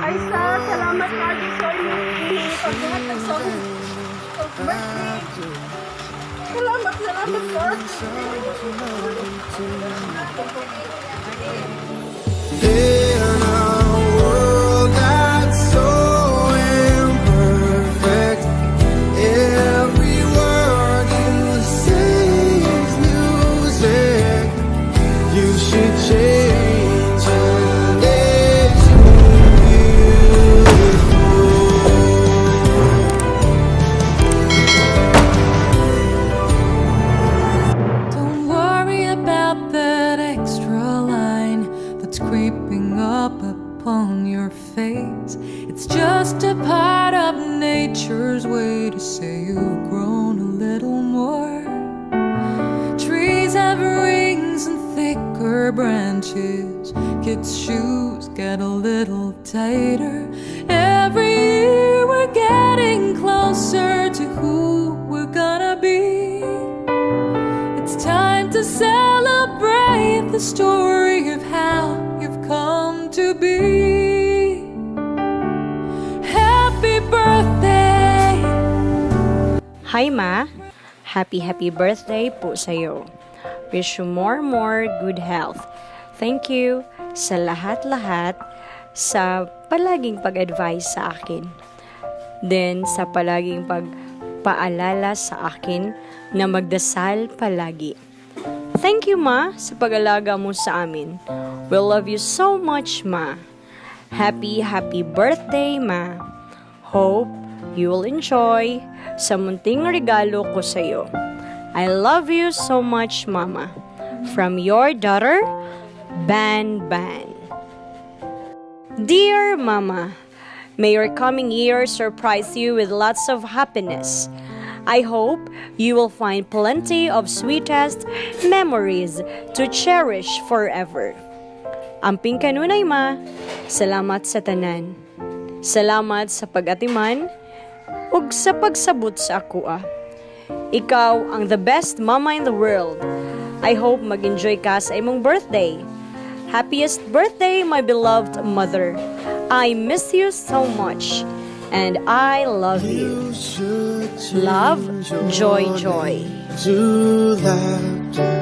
surprisa. Salamat lagi sa inyong paghatag sa birthday. Salamat po. In a world that's so imperfect, every word you say is music. You should change and it's beautiful. Don't worry about that extra line that's creeping up upon your face. It's just a part of nature's way to say you've grown a little more. Trees have rings and thicker branches. Kids' shoes get a little tighter. Every year we're getting closer to who we're gonna be. It's time to celebrate the story of how you've come to be. Happy birthday! Hi Ma, happy birthday po sa'yo. Wish you more good health. Thank you sa lahat-lahat sa palaging pag-advise sa akin. Then sa palaging pagpaalala sa akin na magdasal palagi. Thank you Ma sa pag-alaga mo sa amin. We love you so much Ma. Happy birthday Ma. Hope you will enjoy sa munting regalo ko sa iyo. I love you so much, Mama. From your daughter, Ban. Dear Mama, may your coming year surprise you with lots of happiness. I hope you will find plenty of sweetest memories to cherish forever. Amping kanunay Ma, salamat sa tanan. Salamat sa pag-atiman ug sa pagsabot sa akua. Ikaw ang the best mama in the world. I hope mag-enjoy ka sa imong birthday. Happiest birthday, my beloved mother. I miss you so much. And I love you. Love, joy. To laughter,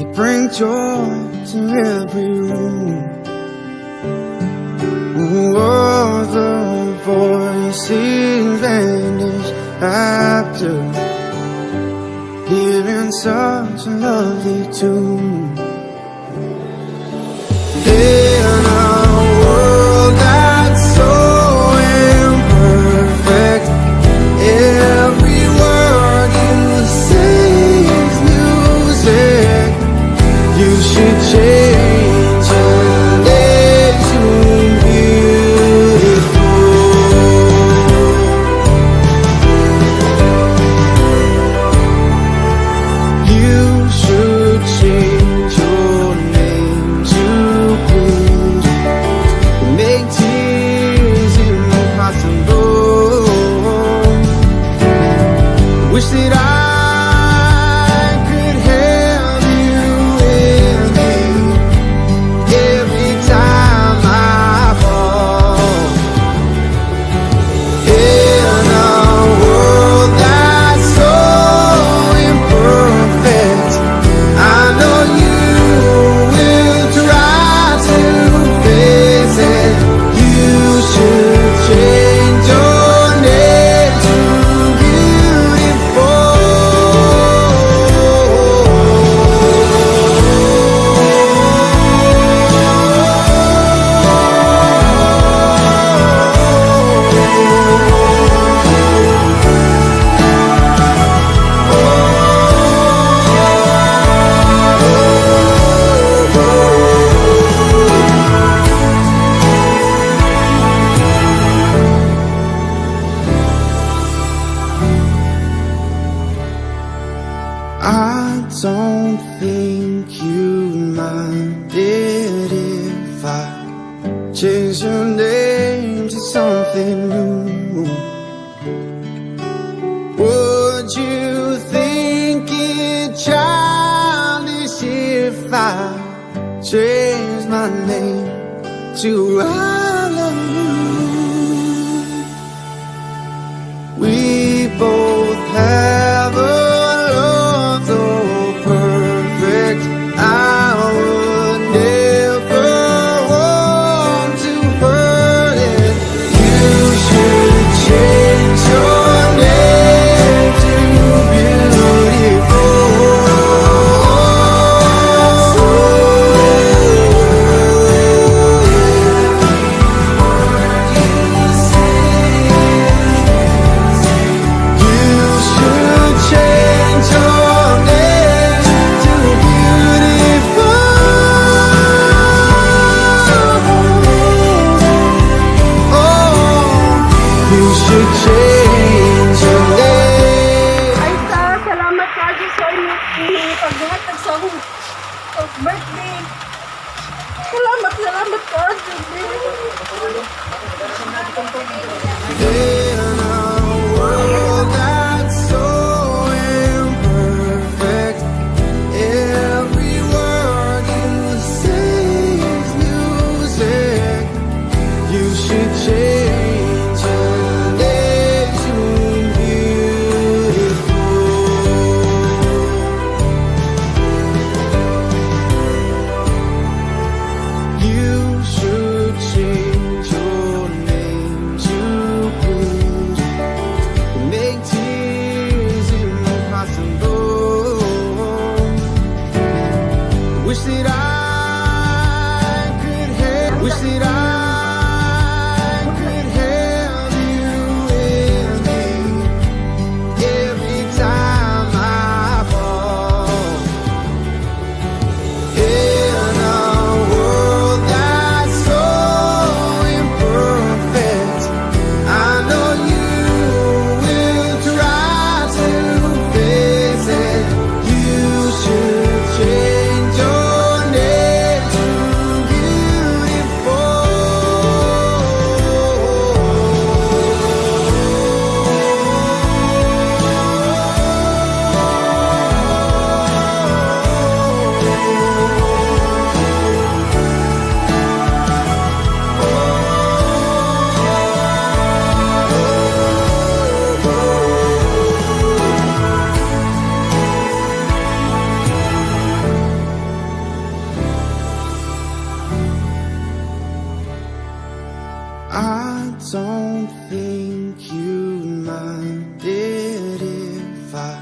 it brings joy to every room. Oh, the voices vanish after hearing such a lovely tune. In a world that's so imperfect, every word you say is music. You should change and let you beautiful. You should change your name to please make tears impossible. Wish that I could have you with me every time I fall. In a world that's so imperfect, I know you will try to fix it. You should change your name to beautiful. I don't think you'd mind it if I change your name to something new. Would you think it childish if I change my name to I love you. We both have a love so perfect. I would never want to hurt it. You should change your name to beautiful. Ay sa salamat lagi sa inyong paghatag sa akong birthday. Salamat Cardi. In a world that's so imperfect, every word you say is music. You should change your name to beautiful. You should change your name to blues. Make tears impossible. Wish that I could have. Wish that I could have you with me every time I fall. In a world that's so imperfect, I know you will try to fix it. You should change your name to I don't think you'd mind it if I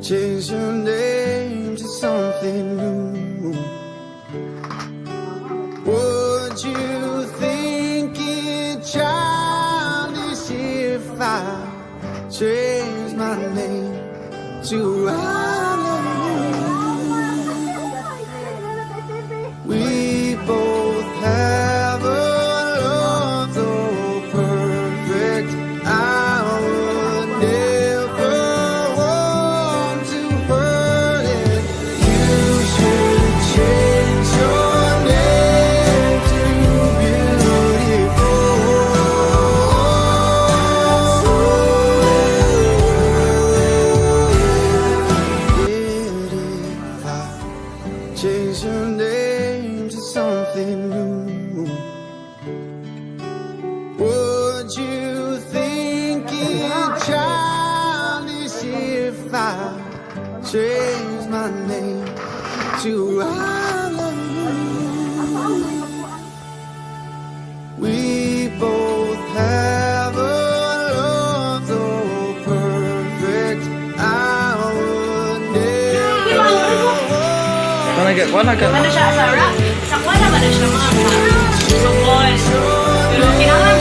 change your name to something new. Would you think it childish if I change my name to I love you? We both have a love so perfect. I would never want to hurt it. You should change your name to beautiful. Change your name to something new. Would you think it childish if I change my name to I love you? We both have a love so perfect. I would never. Ano siya, Sarah? Sakwa naman na siya mga. So, boys. Pero kailangan